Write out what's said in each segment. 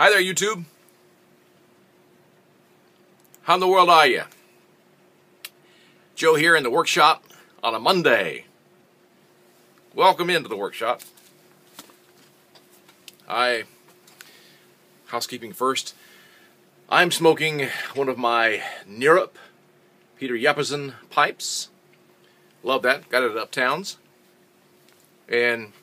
Hi there, YouTube. How in the world are you? Joe here in the workshop on a Monday. Welcome into the workshop. Housekeeping first. I'm smoking one of my Neerup Peter Yapperson pipes. Love that. Got it at Uptowns. And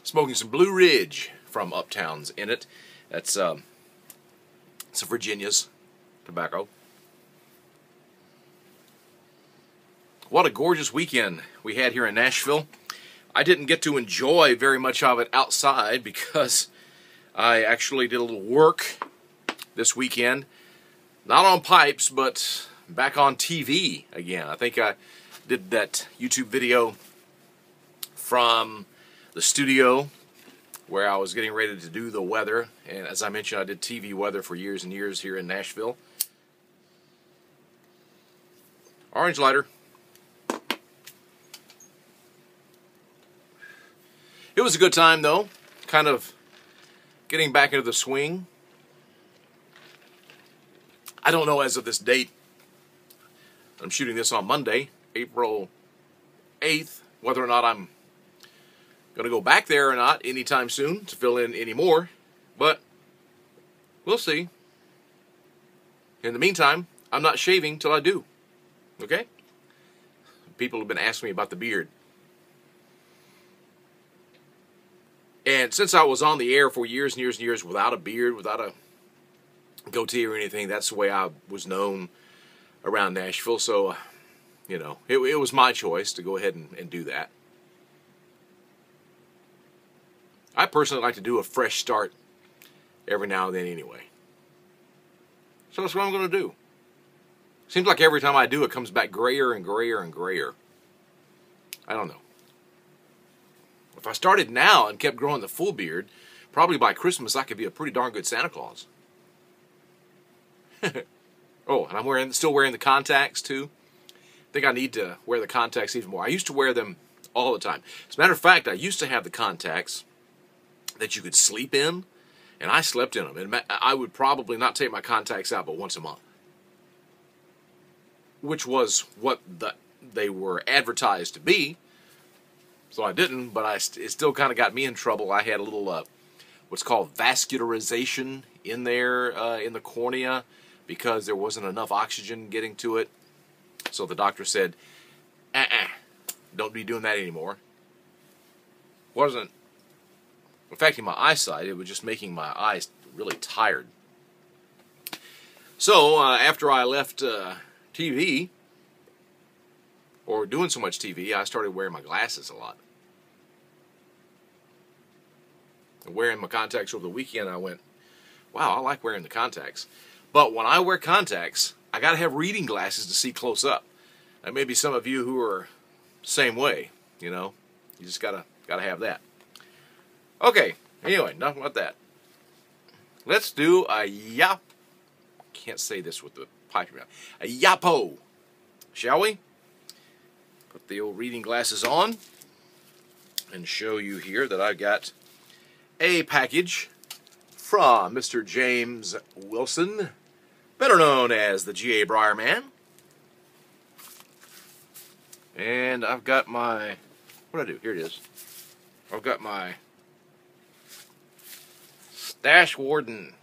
smoking some Blue Ridge from Uptowns in it. That's it's a Virginia's tobacco. What a gorgeous weekend we had here in Nashville. I didn't get to enjoy very much of it outside because I actually did a little work this weekend. Not on pipes, but back on TV again. I think I did that YouTube video from the studio where I was getting ready to do the weather. And as I mentioned, I did TV weather for years and years here in Nashville. Orange lighter. It was a good time, though. Kind of getting back into the swing. I don't know as of this date. I'm shooting this on Monday, April 8th, whether or not I'm going to go back there or not anytime soon to fill in any more. But we'll see. In the meantime, I'm not shaving till I do. Okay? People have been asking me about the beard. And since I was on the air for years and years and years without a beard, without a goatee or anything, that's the way I was known around Nashville. So, you know, it was my choice to go ahead and do that. I personally like to do a fresh start every now and then anyway. So that's what I'm going to do. Seems like every time I do, it comes back grayer and grayer and grayer. I don't know. If I started now and kept growing the full beard, probably by Christmas I could be a pretty darn good Santa Claus. Oh, and I'm still wearing the contacts too. I think I need to wear the contacts even more. I used to wear them all the time. As a matter of fact, I used to have the contacts that you could sleep in, and I slept in them. And I would probably not take my contacts out but once a month, which was what they were advertised to be. So I didn't, but it still kind of got me in trouble. I had a little what's called vascularization in there in the cornea because there wasn't enough oxygen getting to it. So the doctor said, don't be doing that anymore. Wasn't affecting my eyesight, it was just making my eyes really tired. So after I left TV, or doing so much TV, I started wearing my glasses a lot. Wearing my contacts over the weekend, I went, wow, I like wearing the contacts. But when I wear contacts, I got to have reading glasses to see close up. And maybe some of you who are the same way, you know, you just gotta have that. Okay, anyway, enough about that. Let's do a can't say this with the pipe around. A YAPO, shall we? Put the old reading glasses on and show you here that I got a package from Mr. James Wilson, better known as the GABriarMan. And I've got my, what do I do? Here it is. I've got my Stash Warden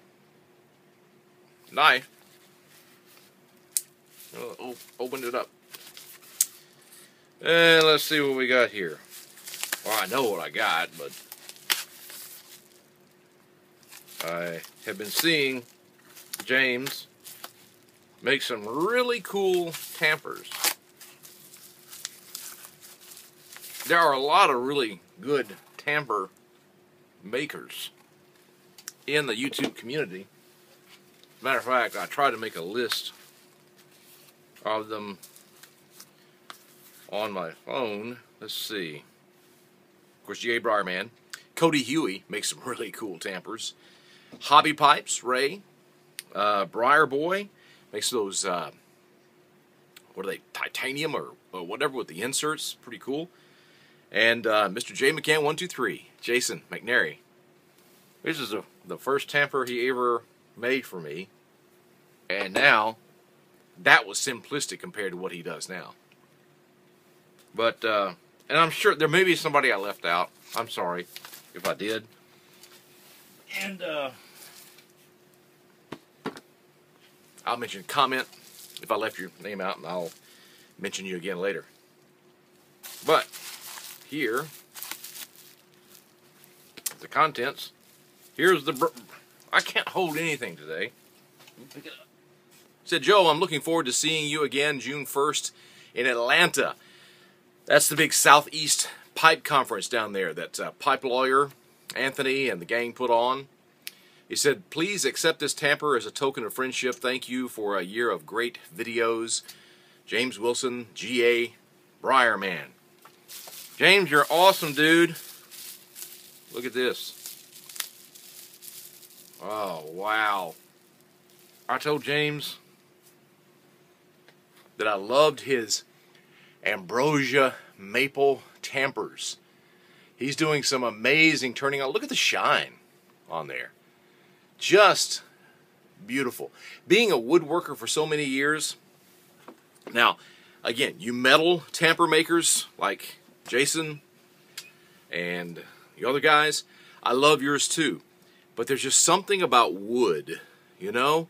knife. Opened it up. And let's see what we got here. Well, I know what I got, but I have been seeing James make some really cool tampers. There are a lot of really good tamper makers in the YouTube community. As a matter of fact, I tried to make a list of them on my phone. Let's see. Of course, GABriarMan. Cody Huey makes some really cool tampers. Hobby Pipes, Ray. Briar Boy makes those, what are they, titanium or whatever with the inserts. Pretty cool. And Mr. J McCann 123, Jason McNary. This is a the first tamper he ever made for me, and now that was simplistic compared to what he does now. But and I'm sure there may be somebody I left out. I'm sorry if I did. And I'll mention comment if I left your name out, and I'll mention you again later. But here, the contents. Here's the. I can't hold anything today. Pick it up. Said, Joe, I'm looking forward to seeing you again June 1st in Atlanta. That's the big Southeast Pipe Conference down there that pipe lawyer Anthony and the gang put on. He said, please accept this tamper as a token of friendship. Thank you for a year of great videos. James Wilson, GABriarMan. James, you're awesome, dude. Look at this. Oh, wow. I told James that I loved his ambrosia maple tampers. He's doing some amazing turning out. Look at the shine on there. Just beautiful. Being a woodworker for so many years. Now, again, you metal tamper makers like Jason and the other guys, I love yours too. But there's just something about wood, you know?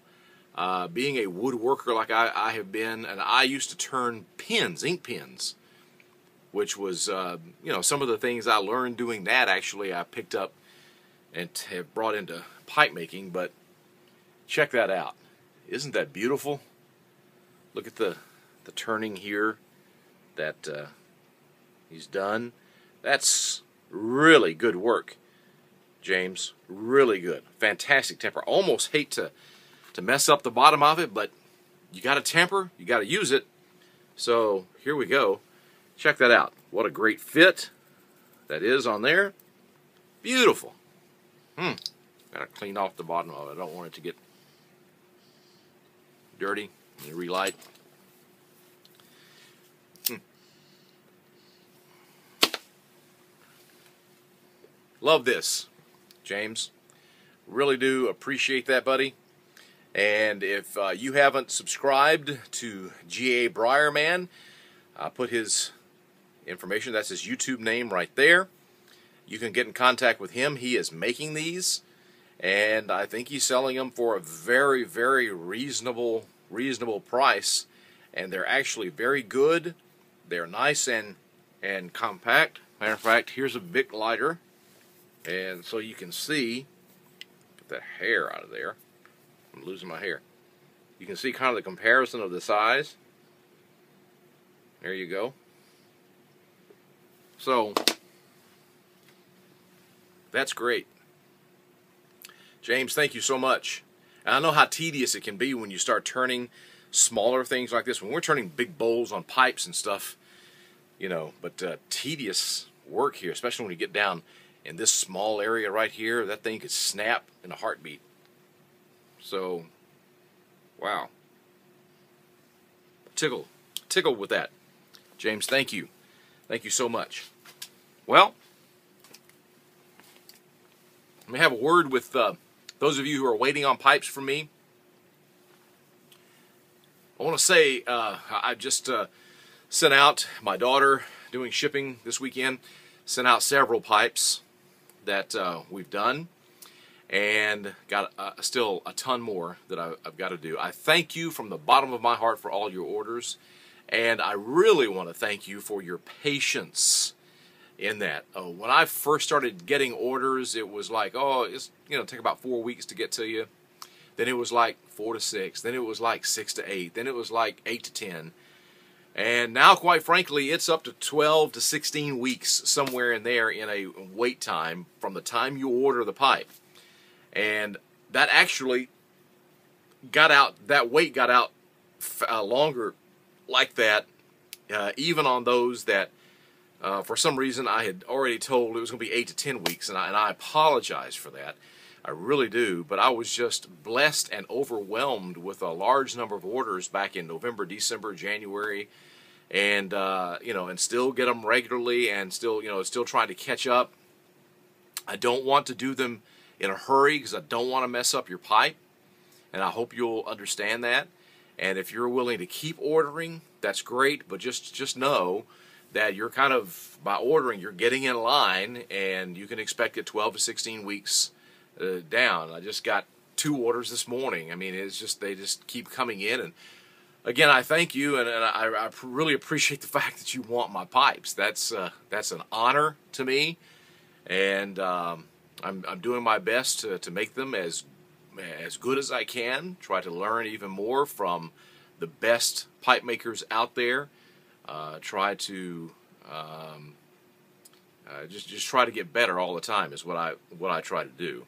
Being a woodworker like I have been, and I used to turn pens, ink pens, which was, you know, some of the things I learned doing that actually I picked up and have brought into pipe making. But check that out. Isn't that beautiful? Look at the turning here that he's done. That's really good work, James. Really good. Fantastic temper. Almost hate to mess up the bottom of it, but you got to temper, you got to use it. So here we go. Check that out. What a great fit that is on there. Beautiful. Got to clean off the bottom of it. I don't want it to get dirty. Let me relight. Love this, James. Really do appreciate that, buddy. And if you haven't subscribed to GABriarMan, put his information, that's his YouTube name right there. You can get in contact with him. He is making these, and I think he's selling them for a very, very reasonable price. And they're actually very good. They're nice and compact. Matter of fact, here's a big lighter, and so you can see, get that hair out of there. I'm losing my hair. You can see kind of the comparison of the size. There you go. So that's great. James, thank you so much. And I know how tedious it can be when you start turning smaller things like this. When we're turning big bowls on pipes and stuff, you know, but tedious work here, especially when you get down in this small area right here. That thing could snap in a heartbeat. So, wow. Tickled with that. James, thank you. Thank you so much. Well, let me have a word with those of you who are waiting on pipes from me. I want to say I just sent out, my daughter doing shipping this weekend, sent out several pipes that we've done. And got still a ton more that I've got to do. I thank you from the bottom of my heart for all your orders, and I really want to thank you for your patience in that. When I first started getting orders, it was like, oh, it's, you know, take about 4 weeks to get to you. Then it was like 4 to 6. Then it was like 6 to 8. Then it was like 8 to 10. And now, quite frankly, it's up to 12 to 16 weeks, somewhere in there, in a wait time from the time you order the pipe. And that actually got out, that wait got out longer like that, even on those that for some reason I had already told it was going to be 8 to 10 weeks, and I apologize for that. I really do, but I was just blessed and overwhelmed with a large number of orders back in November, December, January, and you know, and still get them regularly, and still, you know, still trying to catch up. I don't want to do them in a hurry because I don't want to mess up your pipe, and I hope you'll understand that. And if you're willing to keep ordering, that's great, but just know that you're kind of, by ordering, you're getting in line, and you can expect it 12 to 16 weeks down. I just got 2 orders this morning. I mean, it's just, they just keep coming in. And again, I thank you, and I really appreciate the fact that you want my pipes. That's an honor to me, and I'm doing my best to make them as good as I can. Try to learn even more from the best pipe makers out there. Try to just try to get better all the time is what I try to do.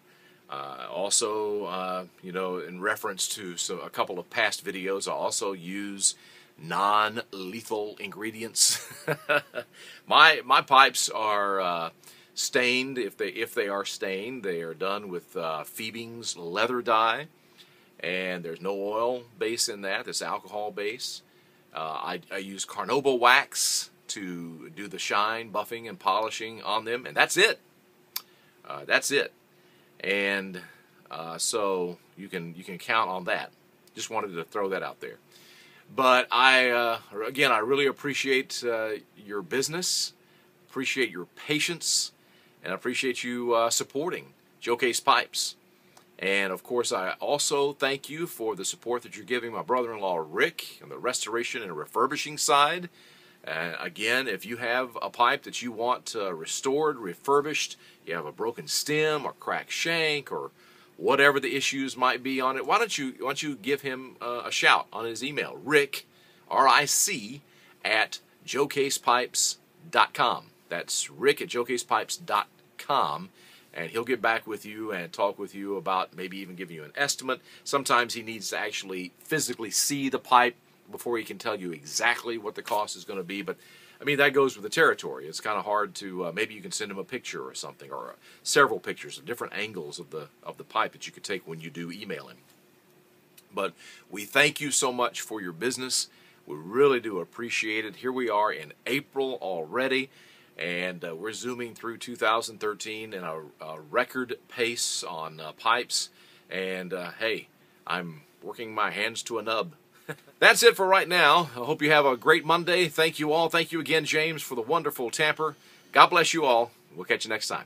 Also, you know, in reference to a couple of past videos, I also use non-lethal ingredients. My pipes are stained. If they are stained, they are done with Phoebing's leather dye, and there's no oil base in that. It's alcohol base. I use carnauba wax to do the shine, buffing, and polishing on them, and that's it. That's it. And so you can count on that. Just wanted to throw that out there. But again, I really appreciate your business, appreciate your patience, and I appreciate you supporting Joe Case Pipes. And of course, I also thank you for the support that you're giving my brother-in-law Rick on the restoration and refurbishing side. Again, if you have a pipe that you want restored, refurbished, you have a broken stem or cracked shank or whatever the issues might be on it, why don't you give him a shout on his email, Rick, R-I-C, at joecasepipes.com. That's Rick at joecasepipes.com, and he'll get back with you and talk with you about maybe even give you an estimate. Sometimes he needs to actually physically see the pipe before he can tell you exactly what the cost is going to be. But I mean, that goes with the territory. It's kind of hard to maybe you can send him a picture or something, or several pictures of different angles of the pipe that you could take when you do email him. But we thank you so much for your business. We really do appreciate it. Here we are in April already, and we're zooming through 2013 in a record pace on pipes. And hey, I'm working my hands to a nub. That's it for right now. I hope you have a great Monday. Thank you all. Thank you again, James, for the wonderful tamper. God bless you all. We'll catch you next time.